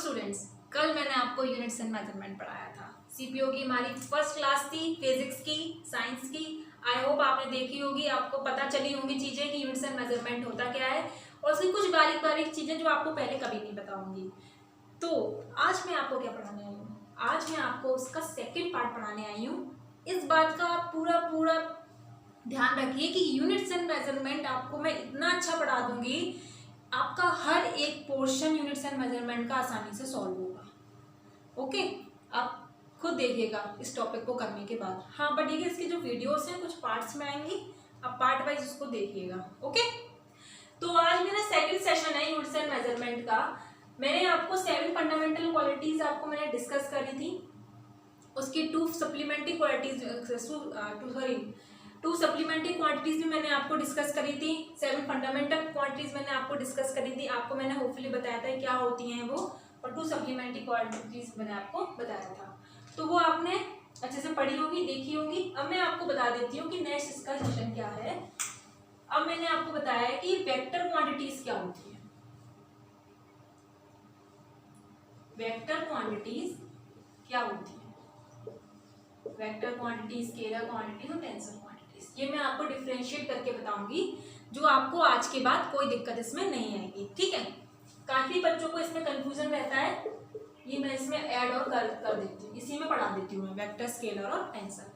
Students, कल मैंने आपको यूनिट्स एंड मेजरमेंट पढ़ाया था। सीपीओ की हमारी फर्स्ट क्लास थी, फिजिक्स की, साइंस की। आई होप आपने देखी होगी, आपको पता चली होंगी चीजें कि यूनिट्स एंड मेजरमेंट होता क्या है और उसकी कुछ बारीक बारीक चीजें जो आपको पहले कभी नहीं पता होंगी। तो आज मैं आपको क्या पढ़ाने आई हूँ? आज मैं आपको उसका सेकेंड पार्ट पढ़ाने आई हूँ। इस बात का आप पूरा पूरा ध्यान रखिए कि यूनिट्स एंड मेजरमेंट आपको मैं इतना अच्छा पढ़ा दूंगी, आपका हर एक पोर्शन यूनिट्स एंड मेजरमेंट का आसानी से सॉल्व होगा। ओके, आप खुद देखिएगा इस टॉपिक को करने के बाद। हाँ, बट ये इसके जो वीडियोस हैं कुछ पार्ट्स में आएंगी, आप पार्ट वाइज उसको देखिएगा। ओके, तो आज मेरा सेकंड सेशन है यूनिट्स एंड मेजरमेंट का। मैंने आपको 7 फंडामेंटल क्वालिटीज आपको मैंने डिस्कस करी थी, उसकी 2 सप्लीमेंट्री क्वालिटीज, 2 सप्लीमेंट्री क्वांटिटीज भी मैंने आपको डिस्कस करी थी। 7 फंडामेंटल क्वांटिटीज मैंने आपको डिस्कस करी थी, आपको मैंने होपफुली बताया था क्या होती हैं वो, और 2 सप्लीमेंट्री क्वांटिटीज मैंने आपको बताया था। तो वो आपने अच्छे से पढ़ी होगी, देखी होगी। अब मैं आपको बता देती हूँ कि नेक्स्ट इसका सेशन क्या है। अब मैंने आपको बताया कि वेक्टर क्वांटिटीज क्या होती है। वेक्टर क्वांटिटीज क्या होती है? वेक्टर क्वांटिटीज, स्केलर क्वांटिटीज और टेंसर क्वांटिटीज, ये मैं आपको डिफरेंशिएट करके बताऊंगी, जो आपको आज के बाद कोई दिक्कत इसमें नहीं आएगी। ठीक है, काफी बच्चों को इसमें कंफ्यूजन रहता है, ये मैं इसमें ऐड और कर देती हूँ, इसी में पढ़ा देती हूँ मैं वेक्टर, स्केलर और टेंसर।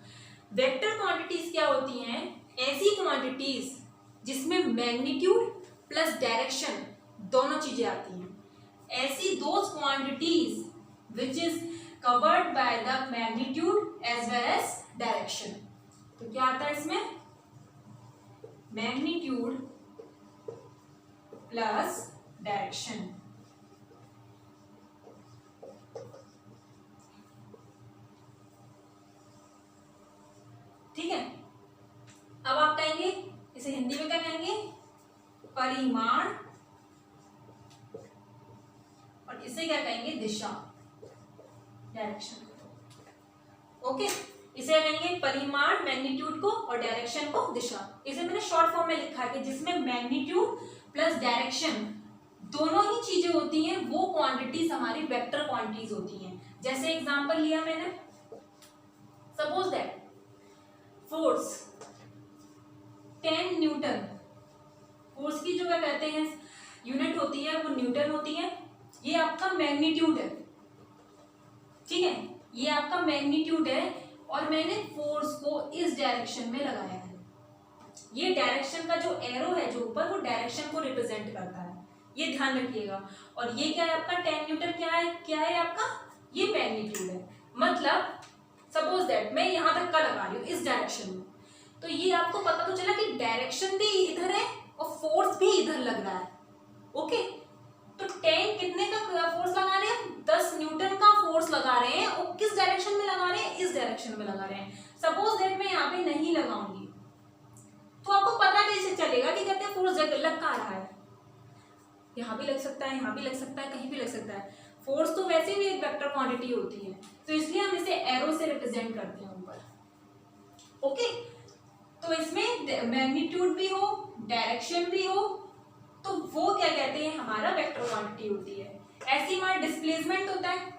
वेक्टर क्वांटिटीज क्या होती हैं? ऐसी क्वांटिटीज जिसमें मैग्नीट्यूड प्लस डायरेक्शन दोनों चीजें आती हैं। ऐसी those quantities which is covered by the magnitude as well as direction। तो क्या आता है इसमें? magnitude plus direction। ठीक है, अब आप कहेंगे, इसे हिंदी में क्या कहेंगे? परिमाण, और इसे क्या कहेंगे? दिशा, डायरेक्शन। ओके, इसे कहेंगे परिमाण, मैग्नीट्यूड को, और डायरेक्शन को दिशा। इसे मैंने शॉर्ट फॉर्म में लिखा है कि जिसमें मैग्नीट्यूड प्लस डायरेक्शन दोनों ही चीजें होती हैं, वो क्वांटिटीज हमारी वेक्टर क्वांटिटीज होती हैं। जैसे एग्जांपल लिया मैंने, suppose that force 10 Newton, force की जो क्या कहते हैं यूनिट होती है वो न्यूटन होती है। ये आपका मैग्नीट्यूड है, ठीक है, ये आपका मैग्नीट्यूड है, और मैंने फोर्स को इस डायरेक्शन में लगाया है। ये डायरेक्शन का जो एरो है जो ऊपर, वो डायरेक्शन को रिप्रेजेंट करता है, ये ध्यान रखिएगा। और ये क्या है आपका? 10 न्यूटन क्या है आपका? ये मैग्नीट्यूड है। मतलब सपोज दैट मैं यहां तक का लगा रही हूँ इस डायरेक्शन में, तो ये आपको पता तो चला कि डायरेक्शन भी इधर है और फोर्स भी इधर लग रहा है। ओके, तो 10 कितने का फोर्स लगा रहे हैं? 10 न्यूटन का फोर्स लगा रहे हैं, और किस डायरेक्शन में लगा रहे हैं? इस डायरेक्शन में लगा रहे हैं। सपोज दैट मैं यहाँ पे नहीं लगाऊंगी, तो आपको पता कैसे चलेगा कि कहते हैं फोर्स लग कहाँ रहा है? यहाँ भी लग सकता है, यहाँ भी लग सकता है, कहीं भी लग सकता है। फोर्स तो वैसे भी एक वेक्टर क्वांटिटी होती है, तो इसलिए हम इसे एरो से रिप्रेजेंट करते हैं ऊपर। ओके, तो इसमें मैग्नीट्यूड भी हो, डायरेक्शन भी हो, तो वो क्या कहते हैं? हमारा वेक्टर क्वांटिटी होती है। ऐसी हमारा डिस्प्लेसमेंट होता है,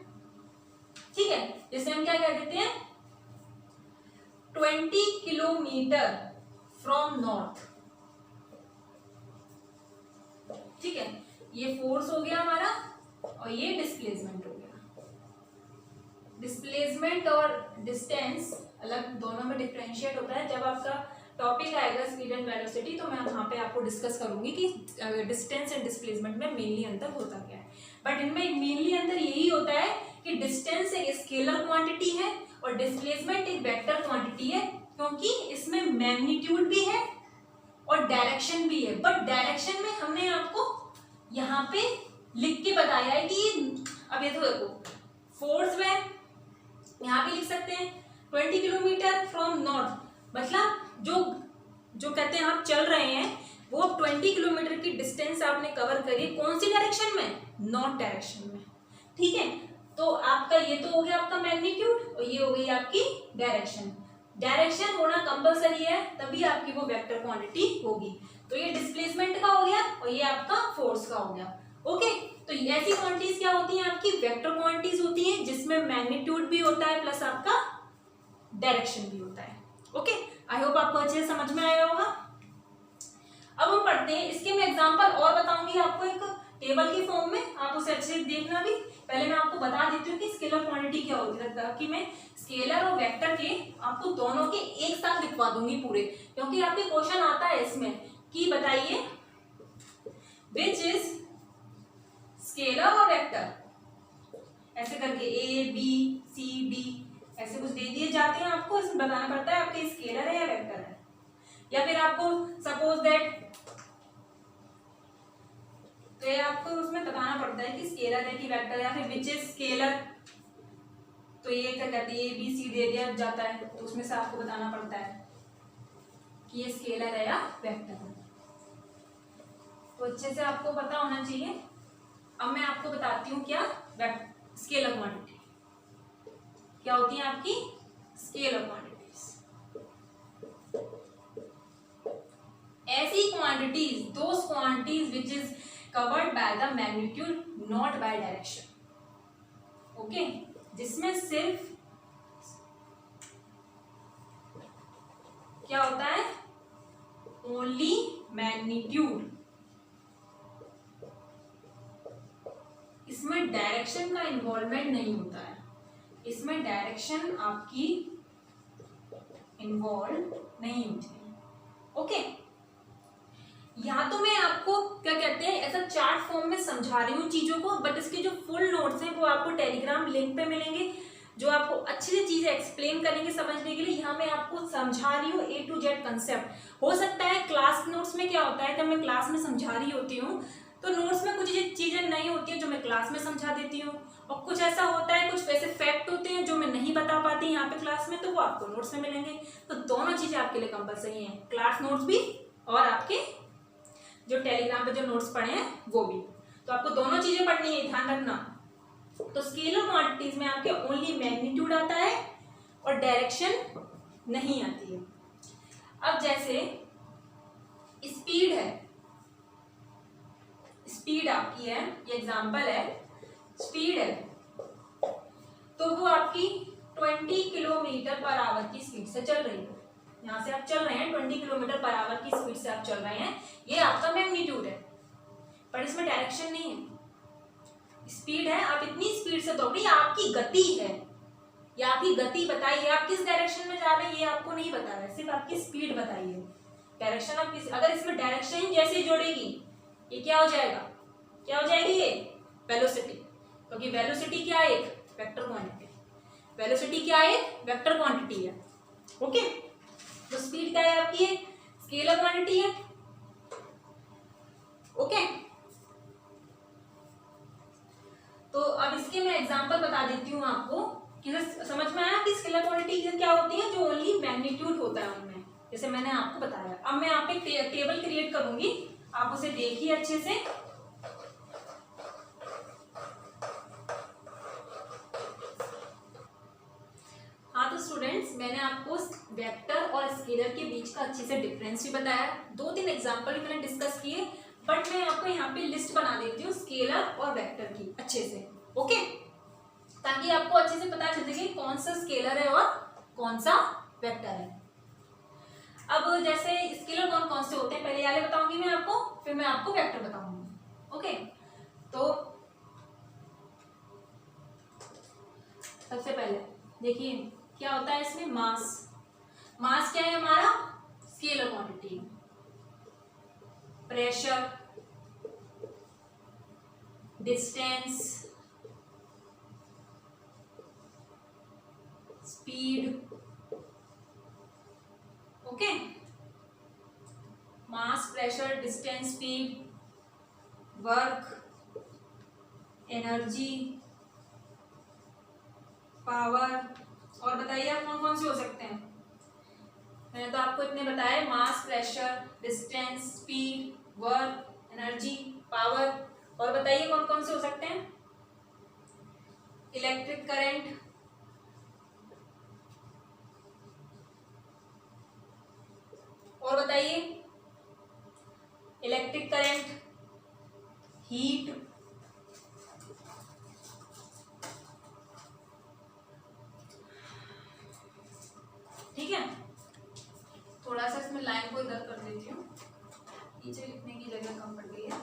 ठीक है, जिसे हम क्या कह देते हैं? 20 किलोमीटर फ्रॉम नॉर्थ। ठीक है, ये फोर्स हो गया हमारा, और ये डिस्प्लेसमेंट हो गया। डिस्प्लेसमेंट और डिस्टेंस अलग, दोनों में डिफरेंशिएट होता है। जब आपका टॉपिक आएगा स्पीड एंड वेलोसिटी, तो मैं वहां पे आपको डिस्कस करूंगी कि डिस्टेंस एंड डिस्प्लेसमेंट में मेनली अंतर होता क्या है। बट इनमें मेनली अंतर यही होता है कि डिस्टेंस एक स्केलर क्वांटिटी है और डिस्प्लेसमेंट एक वेक्टर क्वांटिटी है, क्योंकि इसमें मैग्नीट्यूड भी है और डायरेक्शन भी है। बट डायरेक्शन में हमने आपको यहाँ पे लिख के बताया है कि अब ये तो देखो, फोर्स में यहाँ भी लिख सकते हैं 20 किलोमीटर फ्रॉम नॉर्थ, मतलब जो कहते हैं आप चल रहे हैं, वो 20 किलोमीटर की डिस्टेंस आपने कवर करी, कौन सी डायरेक्शन में? नॉर्थ डायरेक्शन में। ठीक है, तो आपका ये तो हो गया आपका मैग्नीट्यूड, और ये हो गई आपकी डायरेक्शन। डायरेक्शन होना कंपलसरी है, तभी आपकी वो वेक्टर क्वांटिटी होगी। तो ये डिस्प्लेसमेंट का हो गया, और ये आपका फोर्स का हो गया। ओके, तो ऐसी क्वांटिटीज क्या होती हैं आपकी, वेक्टर क्वांटिटीज होती हैं, जिसमें मैग्नीट्यूड भी होता है प्लस आपका डायरेक्शन भी होता है। ओके, आई होप आपको अच्छे से समझ में आया होगा। अब हम पढ़ते हैं, इसके मैं एग्जांपल और बताऊंगी आपको एक टेबल की फॉर्म में, आप उसे अच्छे से देखना भी। पहले मैं आपको बता देती हूँ कि स्केलर क्वांटिटी क्या होती है, ताकि मैं स्केलर और वेक्टर के आपको दोनों के एक साथ लिखवा दूंगी पूरे, क्योंकि आपके क्वेश्चन आता है इसमें कि बताइए विच इज स्केलर और वेक्टर, ऐसे करके ए बी सी डी ऐसे कुछ दे दिए जाते हैं आपको, इसमें बताना पड़ता है आपके स्केलर है या वेक्टर है। या फिर आपको सपोज दैट, तो ये आपको उसमें बताना पड़ता है कि स्केलर है कि वेक्टर है, या फिर विच इज स्केलर, तो ये क्या कहते हैं ए बी सी दे दिया जाता है, तो उसमें से आपको बताना पड़ता है कि ये स्केलर है या वेक्टर है। तो अच्छे से आपको पता होना चाहिए। अब मैं आपको बताती हूँ क्या स्केलर क्वांटिटी क्या होती है आपकी, स्केलर क्वांटिटीज ऐसी quantities, those quantities which is covered by the magnitude not by direction. Okay, जिसमें सिर्फ क्या होता है, ओनली मैग्नीट्यूड, इसमें डायरेक्शन का इन्वॉल्वमेंट नहीं होता है, इसमें डायरेक्शन आपकी इन्वॉल्व नहीं होती है। ओके, यहाँ तो मैं आपको क्या कहते हैं ऐसा चार्ट फॉर्म में समझा रही हूँ चीजों को, बट इसके जो फुल नोट्स हैं वो आपको टेलीग्राम लिंक पे मिलेंगे, जो आपको अच्छे से चीजें एक्सप्लेन करेंगे समझने के लिए। यहाँ मैं आपको समझा रही हूँ A to Z कंसेप्ट। हो सकता है क्लास नोट्स में क्या होता है, जब मैं क्लास में समझा रही होती हूँ तो नोट्स में कुछ चीजें नहीं होती है जो मैं क्लास में समझा देती हूँ, और कुछ ऐसा होता है, कुछ वैसे फैक्ट होते हैं जो मैं नहीं बता पाती यहाँ पे क्लास में, तो वो आपको नोट्स में मिलेंगे। तो दोनों चीजें आपके लिए कंपलसरी हैं, क्लास नोट्स भी और आपके जो टेलीग्राम पे जो नोट्स पढ़े हैं वो भी। तो आपको दोनों चीजें पढ़नी है, ध्यान रखना। तो स्केलर क्वांटिटीज में आपके ओनली मैग्नीट्यूड आता है और डायरेक्शन नहीं आती है। अब जैसे स्पीड है, स्पीड आपकी है, ये एग्जांपल है, स्पीड है तो वो आपकी 20 किलोमीटर पर आवर की स्पीड से चल रही है। यहाँ से आप चल रहे हैं 20 किलोमीटर पर आवर की स्पीड से आप चल रहे हैं, ये आपका मैग्नीट्यूड है, पर इसमें डायरेक्शन नहीं है। स्पीड है, आप इतनी स्पीड से दौड़ रही, आपकी गति है, या आपकी गति बताइए आप किस डायरेक्शन में जा रहे हैं, ये आपको नहीं बता रहा है, सिर्फ आपकी स्पीड बताइए। डायरेक्शन आप किस, अगर इसमें डायरेक्शन जैसे जोड़ेगी ये क्या हो जाएगा, क्या हो जाएगी ये वेलोसिटी, क्योंकि वेलोसिटी क्या है, एक वेक्टर क्वांटिटी, वेलोसिटी क्या है, वेक्टर क्वांटिटी है। ओके, तो स्पीड क्या है आपकी, स्केलर क्वांटिटी है। ओके, तो अब इसके मैं एग्जांपल बता देती हूँ आपको कि समझ में आया कि स्केलर क्वांटिटी क्या होती है, जो ओनली मैग्नीट्यूड होता है उनमें, जैसे मैंने आपको बताया। अब मैं यहाँ पे टेबल क्रिएट करूंगी, आप उसे देखिए अच्छे से। हाँ, तो स्टूडेंट्स मैंने आपको वेक्टर और स्केलर के बीच का अच्छे से डिफरेंस भी बताया, 2-3 एग्जांपल भी मैंने डिस्कस किए, बट मैं आपको यहाँ पे लिस्ट बना देती हूँ स्केलर और वेक्टर की अच्छे से। ओके, ताकि आपको अच्छे से पता चल सके कौन सा स्केलर है और कौन सा वेक्टर है। अब जैसे स्केलर कौन कौन से होते हैं पहले वाले बताऊंगी मैं आपको, फिर मैं आपको वेक्टर बताऊंगी। ओके, तो सबसे पहले देखिए क्या होता है इसमें, मास। मास क्या है हमारा, scalar quantity. Pressure, distance, speed. Okay, mass, pressure, distance, speed, work, energy, power, और बताइए आप कौन कौन से हो सकते हैं। मैंने तो आपको इतने बताए, mass, pressure, distance, speed, work, energy, power, और बताइए कौन कौन से हो सकते हैं। इलेक्ट्रिक करंट, और बताइए इलेक्ट्रिक करंट, हीट, नीचे लिखने की जगह कम पड़ गई है।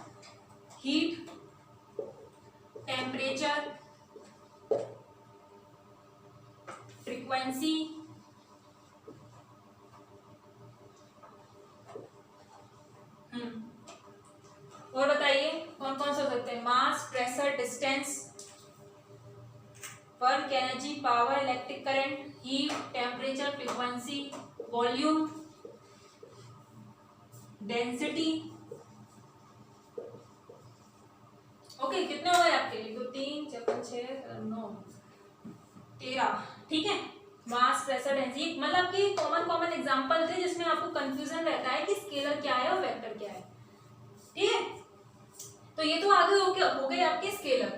हीट, टेम्परेचर, फ्रीक्वेंसी, और बताइए कौन कौन से हो सकते हैं? Mass, pressure, distance, work, energy, power, electric current, heat, temperature, frequency, volume, density. Okay, कितने हो गए आपके लिए? 2 3 4 6 9 13। ठीक है, मास, प्रेशर, डेंसिटी, मतलब कि कॉमन एग्जांपल थे जिसमें आपको कंफ्यूजन रहता है कि स्केलर क्या है और वेक्टर क्या है। ठीक है, तो ये तो आगे हो गए आपके स्केलर।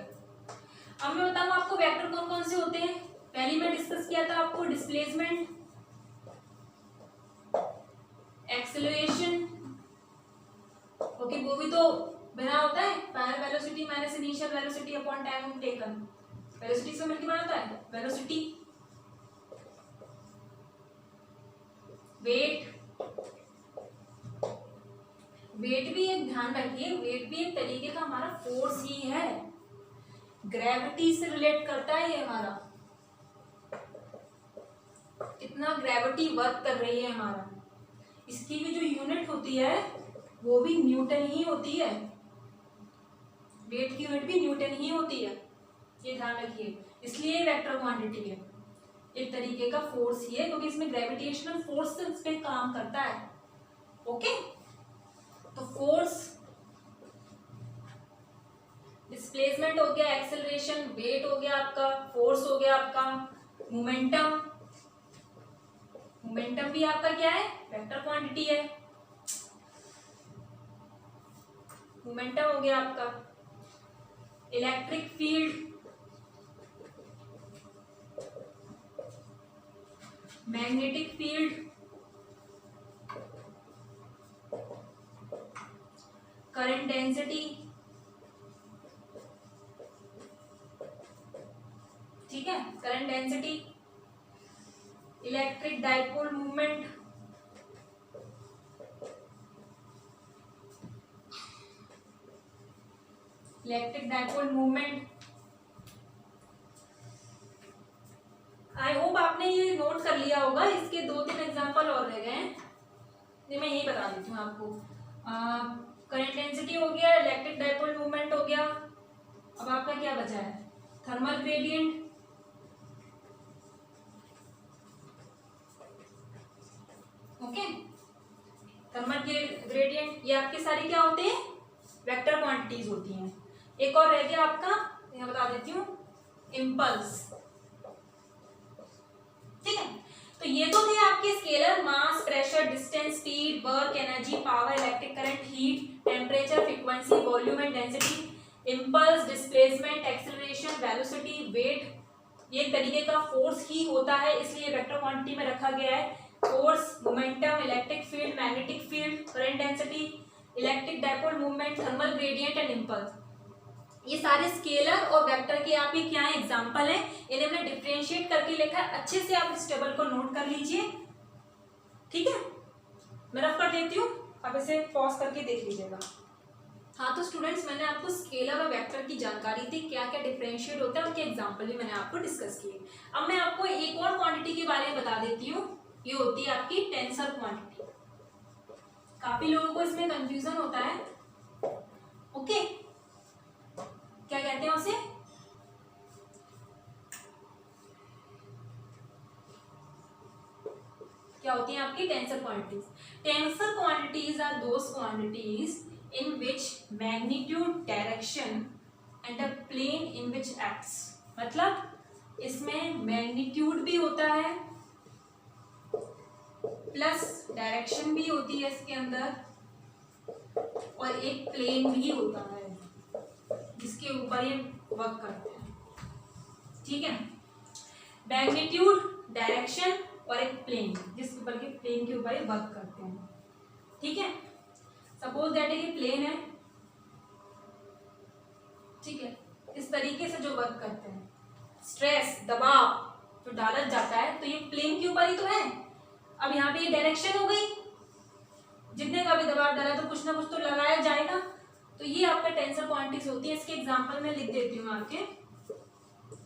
अब मैं बताऊं आपको वेक्टर कौन कौन से होते हैं। पहले मैं डिस्कस किया था आपको डिस्प्लेसमेंट, एक्सेलरेशन। ओके, वो भी तो बना होता है final velocity minus initial velocity upon time taken. Velocity से मिलकर बना होता है वेलोसिटी। वेट, वेट भी एक ध्यान रखिए, वेट भी एक तरीके का हमारा फोर्स ही है, ग्रेविटी से रिलेट करता है ये हमारा, कितना ग्रेविटी वर्क कर रही है हमारा। इसकी भी जो यूनिट होती है वो भी न्यूटन ही होती है, वेट की यूनिट भी न्यूटन ही होती है, ये ध्यान रखिए। इसलिए वेक्टर क्वांटिटी है, एक तरीके का फोर्स ही है क्योंकि इसमें ग्रेविटेशनल फोर्स इस पे काम करता है। ओके, तो फोर्स, डिस्प्लेसमेंट हो गया, एक्सेलरेशन, वेट हो गया आपका, फोर्स हो गया आपका, मोमेंटम, मोमेंटम भी आपका क्या है? वेक्टर क्वांटिटी है। मोमेंटम हो गया आपका, electric field, magnetic field, current density. ठीक है, current density, electric dipole movement, electric dipole movement. I hope आपने ये नोट कर लिया होगा। इसके 2-3 एग्जांपल और रह गए हैं, ये मैं यही बता देती हूँ आपको। करंट डेंसिटी हो गया, इलेक्ट्रिक डाइपोल मूवमेंट हो गया, अब आपका क्या बचा है? Thermal gradient, okay, thermal gradient, ये आपके सारे क्या होते हैं? वेक्टर क्वांटिटीज होती हैं। एक और रह गया आपका, मैं बता देती हूँ, इम्पल्स। ठीक है, तो ये तो थे आपके scalar, mass, pressure, distance, speed, work, energy, power, electric current, heat, temperature, frequency, volume and density, impulse, displacement, acceleration, velocity, weight. ये एक तरीके का फोर्स ही होता है, इसलिए वेक्टर क्वांटिटी में रखा गया है। Force, momentum, electric field, magnetic field, current density, electric dipole movement, thermal gradient and impulse, ये सारे स्केलर और वेक्टर के आप क्या है? एग्जांपल है। इन्हें हमने डिफरेंशिएट करके लिखा है, अच्छे से आप इस टेबल को नोट कर लीजिए। ठीक है, मैं रफ कर देती हूँ, आप इसे पॉज करके देख लीजिएगा। हाँ, तो स्टूडेंट्स, मैंने आपको स्केलर और वेक्टर की जानकारी दी, क्या क्या डिफरेंशिएट होता है, उनके एग्जांपल भी मैंने आपको डिस्कस किए। अब मैं आपको एक और क्वांटिटी के बारे में बता देती हूँ, ये होती है आपकी टेंसर क्वांटिटी। काफी लोगों को इसमें कंफ्यूजन होता है। ओके, क्या कहते हैं उसे? क्या होती हैं आपकी tensor quantities? Tensor quantities are those quantities in which magnitude, direction and the plane in which acts. मतलब इसमें मैग्नीट्यूड भी होता है प्लस डायरेक्शन भी होती है इसके अंदर, और एक प्लेन भी होता है जिसके ऊपर ये वर्क करते हैं। ठीक है, मैग्नीट्यूड, डायरेक्शन और एक प्लेन, जिसके ऊपर के प्लेन के ऊपर ये वर्क करते हैं। ठीक है, सपोज दैट ये प्लेन है, ठीक है, इस तरीके से जो वर्क करते हैं, स्ट्रेस, दबाव जो डाला जाता है, तो ये प्लेन के ऊपर ही तो है। अब यहाँ पे ये डायरेक्शन हो गई, जितने का भी दबाव डाला तो कुछ ना कुछ तो लगाया जाएगा। तो ये आपका टेंसर क्वांटिटीज होती है। इसके एग्जांपल में लिख देती हूँ आपके,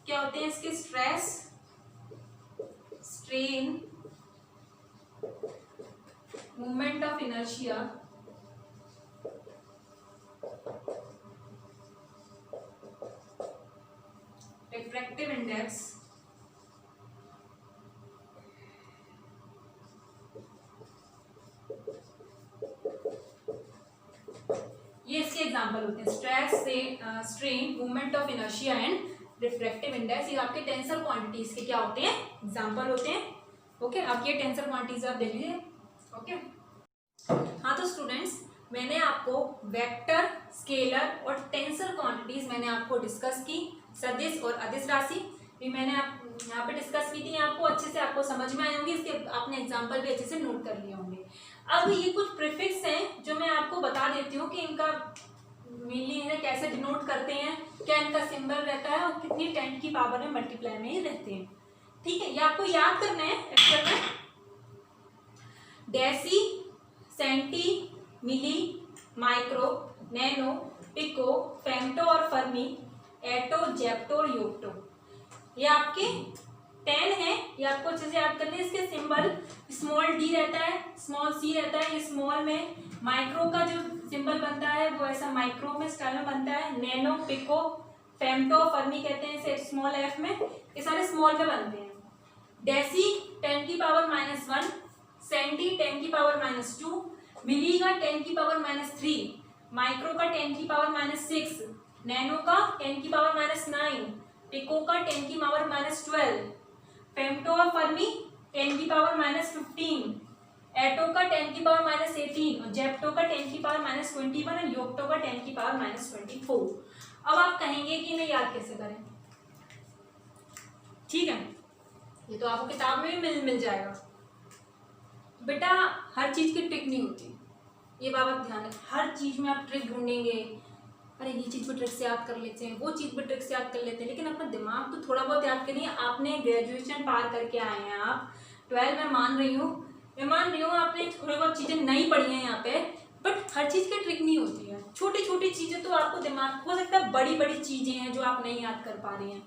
क्या होते हैं इसके, stress, strain, moment of inertia, refractive index, ये इसके एग्जांपल होते हैं। Stress, strain, movement of inertia and refractive index, ये आपके टेंसर क्वांटिटीज के क्या होते हैं, एग्जांपल होते हैं। ओके, आप ये टेंसर क्वांटिटीज आप देख लीजिए। ओके, हाँ तो स्टूडेंट्स, मैंने आपको वेक्टर, स्केलर और टेंसर क्वांटिटीज मैंने आपको डिस्कस की। सदिश और अदिश राशि भी मैंने यहाँ पे डिस्कस की थी, आपको अच्छे से आपको समझ में आए होंगे, इसके आपने एग्जाम्पल भी अच्छे से नोट कर लिए होंगे। अब ये कुछ प्रीफिक्स हैं जो मैं आपको बता देती हूँ कि इनका मीनिंग है, कैसे डिनोट करते हैं, क्या इनका सिंबल रहता है और कितनी 10 की पावर में मल्टीप्लाई में ही रहते हैं। ठीक है, ये आपको याद करना है एक्चुअल में। Deci, centi, milli, micro, nano, pico, femto और फर्मी, एटो, जेप्टो और योक्टो, ये आपके 10 है। ये आपको अच्छे से याद करने हैं। इसके सिंबल स्मॉल डी रहता है, स्मॉल सी रहता है, ये स्मॉल में। माइक्रो का जो सिंबल बनता है वो ऐसा माइक्रो में स्टाइल में बनता है। नैनो, पिको, फेम्टो, फर्मी कहते हैं इसे स्मॉल एफ में, ये सारे स्मॉल में बनते हैं। डेसी 10 की पावर -1, सेंटी 10 की पावर -2, मिली का 10 की पावर -3, माइक्रो का 10 की पावर -6, नैनो का 10 की पावर -9, पिको का 10 की पावर -12, फेम्टो और फर्मी 10 की पावर -15, एटो का 10 की पावर -18 और जेप्टो का 10 की पावर -21 और योक्टो का 10 की पावर -24। अब आप कहेंगे कि इन्हें याद कैसे करें। ठीक है, ये तो आपको किताब में भी मिल जाएगा। बेटा हर चीज की ट्रिक नहीं होती, ये बात ध्यान रखें। हर चीज में आप ट्रिक ढूंढेंगे, अरे ये चीज भी ट्रिक से याद कर लेते हैं, वो चीज भी ट्रिक से याद कर लेते हैं, लेकिन अपना दिमाग तो थोड़ा बहुत याद करिए। आपने ग्रेजुएशन पार करके आए हैं, आप 12 में मान रही हूँ आपने थोड़ी बहुत चीजें नहीं पढ़ी हैं यहाँ पे, बट हर चीज की ट्रिक नहीं होती है। छोटी छोटी चीजें तो आपको दिमाग, हो सकता है बड़ी बड़ी चीजें हैं जो आप नहीं याद कर पा रही हैं,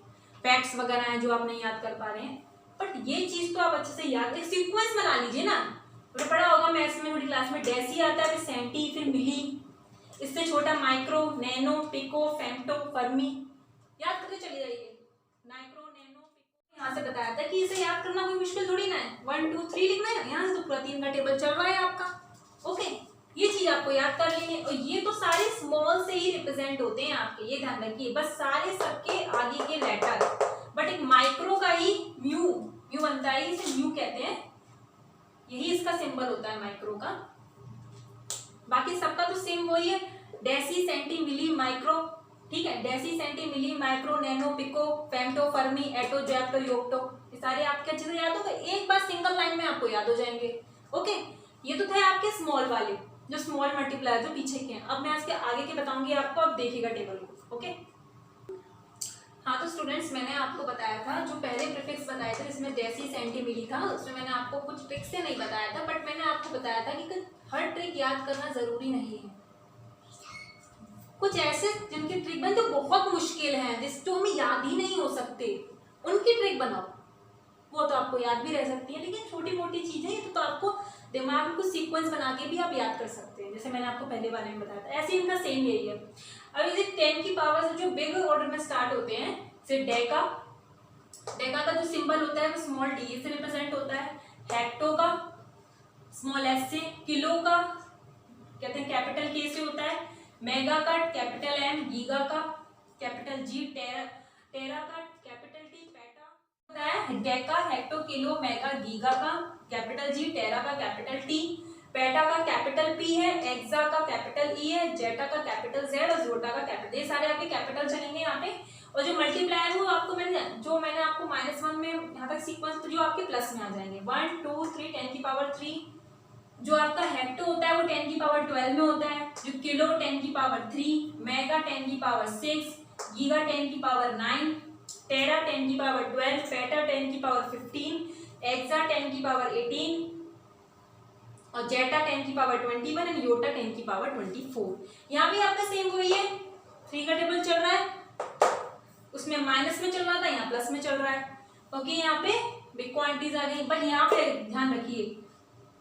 फैक्ट्स वगैरह हैं जो आप नहीं याद कर पा रहे हैं, बट ये चीज तो आप अच्छे से याद, एक सीक्वेंस बना लीजिए ना। आपने पढ़ा होगा मैथ्स में, थोड़ी क्लास में, डेसी आता है, फिर सेंटी, फिर मिली, इससे छोटा micro, nano, pico, femto, fermi, याद करके चली जाइए। माइक्रो, नैनो, पिको, यहाँ से बताया था कि इसे याद करना कोई मुश्किल थोड़ी ना है। 1 2 3 लिखना है, यहाँ से तो पूरा 3 का टेबल चल रहा है आपका। ओके, ये चीज आपको याद कर लेनी है। और ये तो सारे स्मॉल से ही रिप्रेजेंट होते हैं आपके, ये ध्यान रखिए, बस सारे सबके आगे के लेटर। बट एक माइक्रो का ही म्यू बनता है, इसे म्यू कहते हैं, यही इसका सिंबल होता है माइक्रो का। बाकी सबका तो सेम वही है, डेसी, सेंटी, मिली, माइक्रो। ठीक है, deci, centi, milli, micro, nano, pico, femto, fermi, atto, zepto, yocto, ये सारे आपके अच्छे से याद हो गए। एक बार सिंगल लाइन में आपको याद हो जाएंगे। ओके, ये तो थे आपके स्मॉल वाले, जो स्मॉल मल्टीप्लायर जो पीछे के हैं। अब मैं इसके आगे के बताऊंगी आपको, अब देखिएगा टेबल को। ओके, हाँ तो स्टूडेंट्स, मैंने आपको बताया था, जो पहले प्रीफिक्स बताए थे जिसमें डेसी, सेंटी, मिली था, उसमें मैंने आपको कुछ ट्रिक से नहीं बताया था, बट मैंने आपको बताया था कि हर ट्रिक याद करना जरूरी नहीं है। कुछ ऐसे जिनकी ट्रिक बन जो बहुत मुश्किल है, जो हमें याद ही नहीं हो सकते, उनकी ट्रिक बनाओ, वो तो आपको याद भी रह सकती है। लेकिन छोटी मोटी चीजें ये तो आपको दिमाग में कुछ सीक्वेंस बना के भी आप याद कर सकते हैं, जैसे मैंने आपको पहले बारे में बताया था। ऐसे इनका सेम यही है। अब ये 10 की पावर से जो बिग ऑर्डर में स्टार्ट होते हैं, जैसे डेका का जो सिंबल होता है वो स्मॉल डी से रिप्रेजेंट होता है। हेक्टो का स्मॉल एस से, किलो का कहते हैं कैपिटल के से होता है, मेगा का कैपिटल एम, गीगा का कैपिटल जी, टेरा का कैपिटल टी, पेटा होता है। Deca, hecto, kilo, mega, giga का कैपिटल जी, टेरा का कैपिटल टी, पेटा का कैपिटल पी है, एक्सा का कैपिटल ई है, जेटा का कैपिटल जेड और जोटा का कैपिटल, ये सारे आपके कैपिटल चलेंगे यहाँ पे। और जो मल्टीप्लायर वो आपको मैंने आपको -1 में यहाँ तक सीक्वेंस, तो जो आपके प्लस में आ जाएंगे 1 2 3 10 की पावर 3। जो आपका हेक्टो होता है वो 10 की पावर 12 में होता है। जो किलो 10 की पावर 3, मेगा 10 की पावर 6, गीगा 10 की पावर 9, टेरा 10 की पावर 12, पेटा 10 की पावर 15, एक्सा 10 की पावर 18, और जेटा 10 की पावर 21 एंड योटा 10 की पावर 24। यहाँ भी आपका सेम वही है, 3 का टेबल चल रहा है, उसमें माइनस में चल रहा था, यहाँ प्लस में चल रहा है। ओके, यहाँ पे बिग क्वांटिटीज आ गई, बट यहाँ पे ध्यान रखिए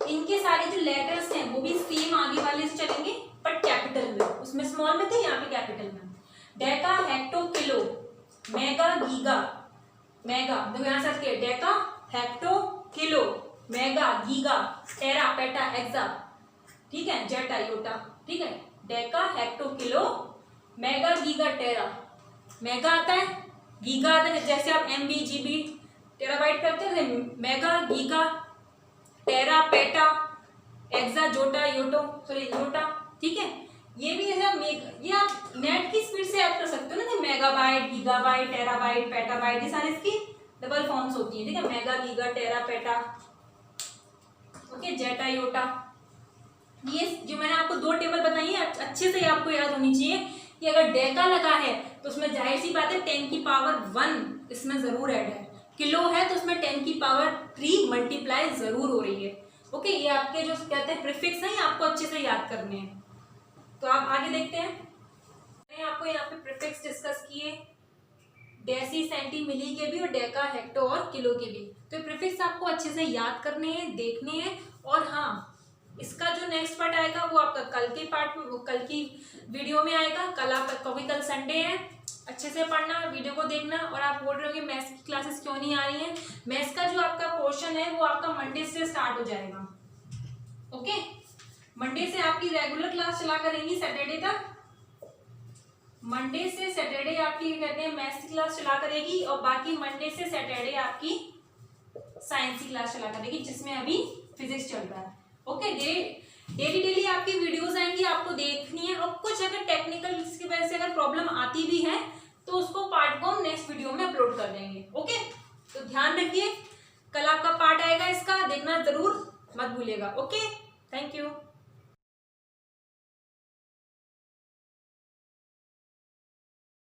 इनके सारे जो लेटर्स हैं वो भी सेम आगे वाले से चलेंगे, बट कैपिटल में, उसमें स्मॉल में थे, यहाँ पे कैपिटल में। Deca, hecto, kilo, mega, giga, mega देखो यहाँ से deca, hecto, kilo, mega, giga, tera, peta, exa, ठीक है, जेटा, योटा, ठीक है। Deca, hecto, kilo, mega, giga, tera, mega आता है, गीगा आता है, जैसे आप MB GB टेराबाइट करते हैं, mega, giga, tera, peta, AXA, जोटा, योटो, सॉरी योटा, ठीक है। ये भी ये आप नेट की स्पीड से याद कर सकते हो ना, मेगाबाइट, गीगाबाइट, टेराबाइट, पेटाबाइट, ये सारे इसकी डबल फॉर्म्स होती है, ठीक है, mega, giga, tera, PETA, okay, जेटा, योटा। ये जो मैंने आपको 2 टेबल बताई है अच्छे से आपको याद होनी चाहिए कि अगर डेका लगा है तो उसमें जाहिर सी बात है 10 की पावर 1 इसमें जरूर ऐड है, किलो है तो उसमें 10 की पावर 3 मल्टीप्लाई जरूर हो रही है। ओके, ये आपके जो कहते हैं प्रीफिक्स हैं, आपको अच्छे से याद करने हैं। तो आप आगे देखते हैं, मैंने आपको यहाँ पे प्रीफिक्स डिस्कस किए, डेसी, सेंटी, मिली के भी, और डेका, हेक्टो और किलो के भी। तो प्रीफिक्स आपको अच्छे से याद करने हैं, देखने हैं। और हाँ, इसका जो नेक्स्ट पार्ट आएगा वो आपका कल के पार्ट में, कल की वीडियो में आएगा। क्योंकि कल संडे है, अच्छे से पढ़ना, वीडियो को देखना। और आप बोल रहे हो कि मैथ्स की क्लासेस क्यों नहीं आ रही हैं, मैथ्स का जो आपका पोर्शन है वो आपका मंडे से स्टार्ट हो जाएगा। ओके, मंडे से आपकी रेगुलर क्लास चला करेंगी सैटरडे तक। मंडे से सैटरडे आपकी कहते हैं मैथ्स की क्लास चला करेगी, और बाकी मंडे से सैटरडे आपकी साइंस की क्लास चला करेगी, जिसमें अभी फिजिक्स चल रहा है। ओके, डेली आपकी वीडियोस आएंगी, आपको देखनी है। और कुछ अगर टेक्निकल की वजह से अगर प्रॉब्लम आती भी है तो उसको पार्ट को हम नेक्स्ट वीडियो में अपलोड कर देंगे। ओके, तो ध्यान रखिए, कल आपका पार्ट आएगा, इसका देखना जरूर मत भूलिएगा। Okay, thank you.